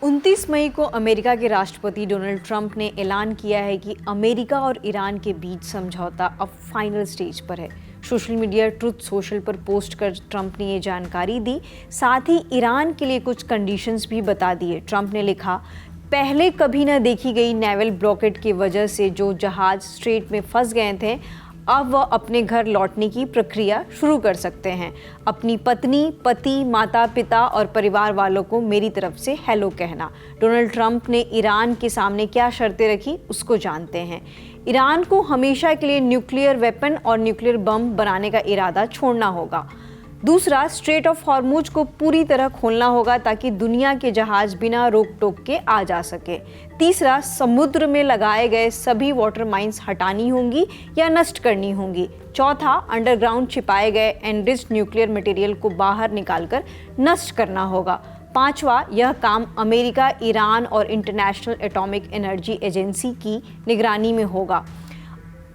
29 मई को अमेरिका के राष्ट्रपति डोनाल्ड ट्रंप ने ऐलान किया है कि अमेरिका और ईरान के बीच समझौता अब फाइनल स्टेज पर है। सोशल मीडिया ट्रुथ सोशल पर पोस्ट कर ट्रंप ने ये जानकारी दी। साथ ही ईरान के लिए कुछ कंडीशंस भी बता दिए। ट्रंप ने लिखा, पहले कभी न देखी गई नेवल ब्लॉकेट की वजह से जो जहाज स्ट्रेट में फंस गए थे, अब वह अपने घर लौटने की प्रक्रिया शुरू कर सकते हैं। अपनी पत्नी, पति, माता पिता और परिवार वालों को मेरी तरफ से हेलो कहना। डोनाल्ड ट्रंप ने ईरान के सामने क्या शर्तें रखी, उसको जानते हैं। ईरान को हमेशा के लिए न्यूक्लियर वेपन और न्यूक्लियर बम बनाने का इरादा छोड़ना होगा। दूसरा, स्ट्रेट ऑफ हॉर्मुज को पूरी तरह खोलना होगा ताकि दुनिया के जहाज बिना रोक टोक के आ जा सके। तीसरा, समुद्र में लगाए गए सभी वाटर माइंस हटानी होंगी या नष्ट करनी होंगी। चौथा, अंडरग्राउंड छिपाए गए एनरिच्ड न्यूक्लियर मटेरियल को बाहर निकालकर नष्ट करना होगा। पांचवा, यह काम अमेरिका, ईरान और इंटरनेशनल एटॉमिक एनर्जी एजेंसी की निगरानी में होगा।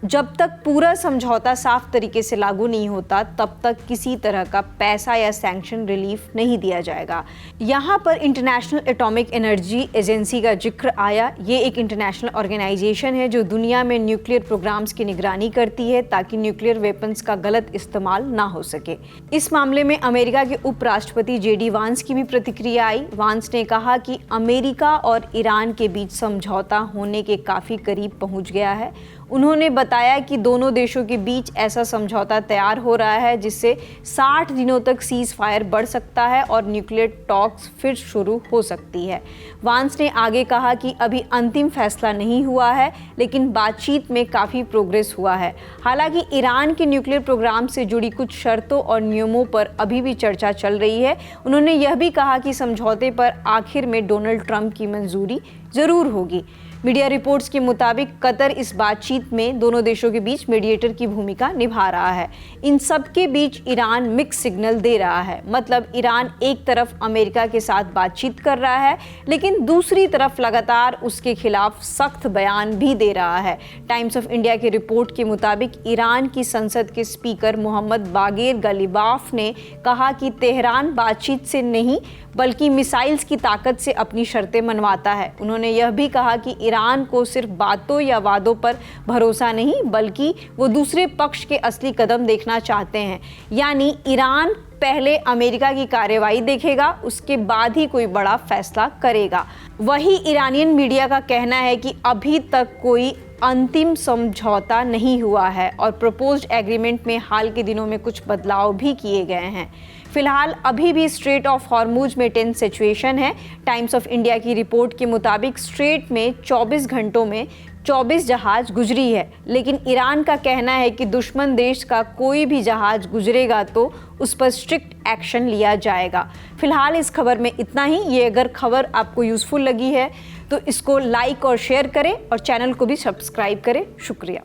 जब तक पूरा समझौता साफ तरीके से लागू नहीं होता, तब तक किसी तरह का पैसा या सैंक्शन रिलीफ नहीं दिया जाएगा। यहाँ पर इंटरनेशनल एटॉमिक एनर्जी एजेंसी का जिक्र आया। ये एक इंटरनेशनल ऑर्गेनाइजेशन है जो दुनिया में न्यूक्लियर प्रोग्राम्स की निगरानी करती है ताकि न्यूक्लियर वेपन्स का गलत इस्तेमाल ना हो सके। इस मामले में अमेरिका के उपराष्ट्रपति JD वांस की भी प्रतिक्रिया आई। वांस ने कहा कि अमेरिका और ईरान के बीच समझौता होने के काफ़ी करीब पहुँच गया है। उन्होंने बताया कि दोनों देशों के बीच ऐसा समझौता तैयार हो रहा है जिससे 60 दिनों तक सीज फायर बढ़ सकता है और न्यूक्लियर टॉक्स फिर शुरू हो सकती है। वांस ने आगे कहा कि अभी अंतिम फैसला नहीं हुआ है, लेकिन बातचीत में काफ़ी प्रोग्रेस हुआ है। हालांकि ईरान के न्यूक्लियर प्रोग्राम से जुड़ी कुछ शर्तों और नियमों पर अभी भी चर्चा चल रही है। उन्होंने यह भी कहा कि समझौते पर आखिर में डोनाल्ड ट्रंप की मंजूरी जरूर होगी। मीडिया रिपोर्ट्स के मुताबिक कतर इस बातचीत में दोनों देशों के बीच मीडिएटर की भूमिका निभा रहा है। इन सब के बीच ईरान मिक्स सिग्नल दे रहा है। मतलब ईरान एक तरफ अमेरिका के साथ बातचीत कर रहा है, लेकिन दूसरी तरफ लगातार उसके खिलाफ सख्त बयान भी दे रहा है। टाइम्स ऑफ इंडिया की रिपोर्ट के मुताबिक ईरान की संसद के स्पीकर मोहम्मद बागेर गलीबाफ ने कहा कि तेहरान बातचीत से नहीं बल्कि मिसाइल्स की ताकत से अपनी शर्तें मनवाता है। उन्होंने यह भी कहा कि ईरान को सिर्फ बातों या वादों पर भरोसा नहीं, बल्कि वो दूसरे पक्ष के असली कदम देखना चाहते हैं। यानी ईरान पहले अमेरिका की कार्रवाई देखेगा, उसके बाद ही कोई बड़ा फैसला करेगा। वही ईरानियन मीडिया का कहना है कि अभी तक कोई अंतिम समझौता नहीं हुआ है और प्रपोज्ड एग्रीमेंट में हाल के दिनों में कुछ बदलाव भी किए गए हैं। फिलहाल अभी भी स्ट्रेट ऑफ हॉर्मुज में टेंस सिचुएशन है। टाइम्स ऑफ इंडिया की रिपोर्ट के मुताबिक स्ट्रेट में 24 घंटों में 24 जहाज गुजरी है, लेकिन ईरान का कहना है कि दुश्मन देश का कोई भी जहाज गुजरेगा तो उस पर स्ट्रिक्ट एक्शन लिया जाएगा। फिलहाल इस खबर में इतना ही। ये अगर खबर आपको यूज़फुल लगी है तो इसको लाइक और शेयर करें और चैनल को भी सब्सक्राइब करें। शुक्रिया।